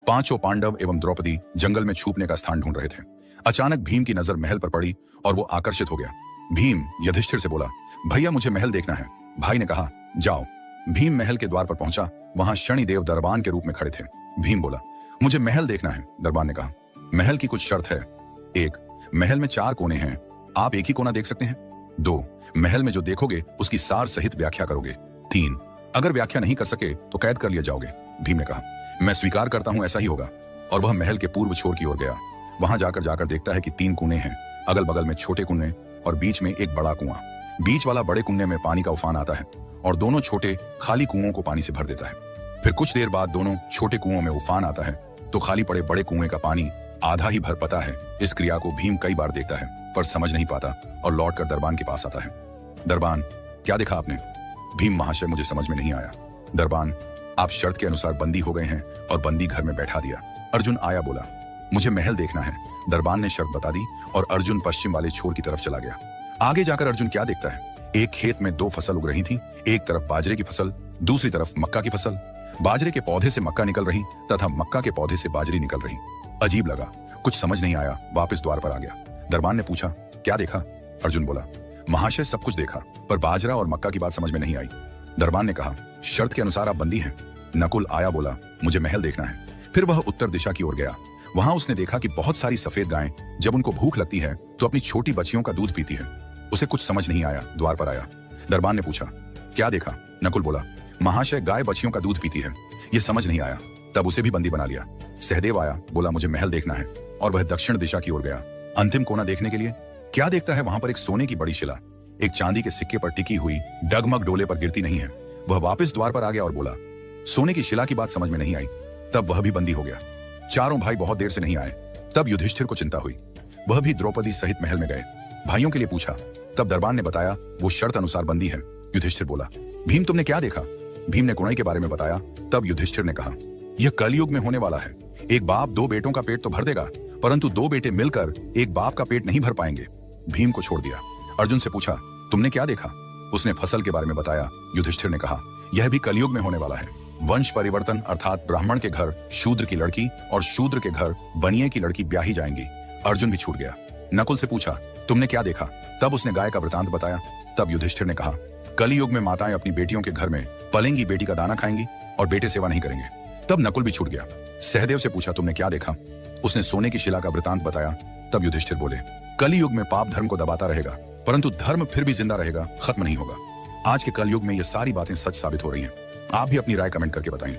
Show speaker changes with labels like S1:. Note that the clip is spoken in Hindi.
S1: पांचों पांडव एवं द्रौपदी जंगल में छुपने का स्थान ढूंढ रहे थे। अचानक भीम की नजर महल पर पड़ी और वो आकर्षित हो गया। भीम युधिष्ठिर से बोला, भैया मुझे महल देखना है। भाई ने कहा, जाओ। भीम महल के द्वार पर पहुंचा। वहां शनिदेव दरबान के रूप में खड़े थे। भीम बोला, मुझे महल देखना है। दरबान ने कहा, महल की कुछ शर्त है। 1, महल में 4 कोने हैं, आप एक ही कोना देख सकते हैं। 2, महल में जो देखोगे उसकी सार सहित व्याख्या करोगे। 3, अगर व्याख्या नहीं कर सके तो कैद कर लिए जाओगे। भीम ने कहा, मैं स्वीकार करता हूं, ऐसा ही होगा। और वह महल के पूर्व छोर की ओर गया। वहां जाकर देखता है कि 3 कुएं हैं, अगल बगल में छोटे कुएं और बीच में एक बड़ा कुआं। बीच वाला बड़े कुएं में पानी का उफान आता है और दोनों छोटे खाली कुओं को पानी से भर देता है। फिर कुछ देर बाद दोनों छोटे कुओं में उफान आता है तो खाली पड़े बड़े कुएं का पानी आधा ही भर पाता है। इस क्रिया को भीम कई बार देखता है पर समझ नहीं पाता और लौटकर दरबान के पास आता है। दरबान, क्या देखा आपने? भीम, महाशय मुझे समझ में नहीं आया। दरबान, आप शर्त के अनुसार बंदी हो गए हैं और बंदी घर में बैठा दिया। अर्जुन आया, बोला, मुझे महल देखना है। दरबान ने शर्त बता दी और अर्जुन पश्चिम वाले छोर की तरफ चला गया। आगे जाकर अर्जुन क्या देखता है? एक खेत में 2 फसल उग रही थी। एक तरफ बाजरे की फसल, दूसरी तरफ मक्का की फसल। बाजरे के पौधे से मक्का निकल रही तथा मक्का के पौधे से बाजरी निकल रही। अजीब लगा, कुछ समझ नहीं आया, वापस द्वार पर आ गया। दरबान ने पूछा, क्या देखा? अर्जुन बोला, महाशय सब कुछ देखा पर बाजरा और मक्का की बात समझ में नहीं आई। दरबान ने कहा, शर्त के अनुसार आप बंदी हैं। नकुल आया, बोला, मुझे महल देखना है। फिर वह उत्तर दिशा की ओर गया। वहां उसने देखा कि बहुत सारी सफेद गायें जब उनको भूख लगती है तो अपनी छोटी बच्चियों का दूध पीती है। उसे कुछ समझ नहीं आया, द्वार पर आया। दरबान ने पूछा, क्या देखा? नकुल बोला, महाशय गाय बच्चियों का दूध पीती है। ये समझ नहीं आया, तब उसे भी बंदी बना लिया। सहदेव आया, बोला, मुझे महल देखना है और वह दक्षिण दिशा की ओर गया। अंतिम कोना देखने के लिए क्या देखता है? वहां पर एक सोने की बड़ी शिला एक चांदी के सिक्के पर टिकी हुई डगमग डोले पर गिरती नहीं है। वह वापस द्वार पर आ गया और बोला, सोने की शिला की बात समझ में नहीं आई। तब वह भी बंदी हो गया। चारों भाई बहुत देर से नहीं आए। तब युधिष्ठिर को चिंता हुई। वह भी द्रौपदी सहित महल में गए। भाइयों के लिए पूछा। तब दरबान ने बताया वो शर्त अनुसार बंदी है। युधिष्ठिर बोला, भीम तुमने क्या देखा? भीम ने कुणाई के बारे में बताया। तब युधिष्ठिर ने कहा, यह कलयुग में होने वाला है। एक बाप 2 बेटों का पेट तो भर देगा परंतु 2 बेटे मिलकर एक बाप का पेट नहीं भर पाएंगे। भीम को छोड़ दिया। अर्जुन से पूछा, तुमने क्या देखा? उसने फसल के बारे में बताया। युधिष्ठिर ने कहा, यह भी कलयुग में होने वाला है। वंश परिवर्तन अर्थात ब्राह्मण के घर शूद्र की लड़की और शूद्र के घर बनिए की लड़की ब्याही जाएंगी। अर्जुन भी छूट गया। नकुल से पूछा, तुमने क्या देखा? तब उसने गाय का वृतांत बताया। तब युधिष्ठिर ने कहा, कलयुग में माताएं अपनी बेटियों के घर में पलेंगी, बेटी का दाना खाएंगी और बेटे सेवा नहीं करेंगे। तब नकुल भी छूट गया। सहदेव से पूछा, तुमने क्या देखा? उसने सोने की शिला का वृतांत बताया। तब युधिष्ठिर बोले, कलयुग में पाप धर्म को दबाता रहेगा परंतु धर्म फिर भी जिंदा रहेगा, खत्म नहीं होगा। आज के कलयुग में ये सारी बातें सच साबित हो रही हैं। आप भी अपनी राय कमेंट करके बताएं।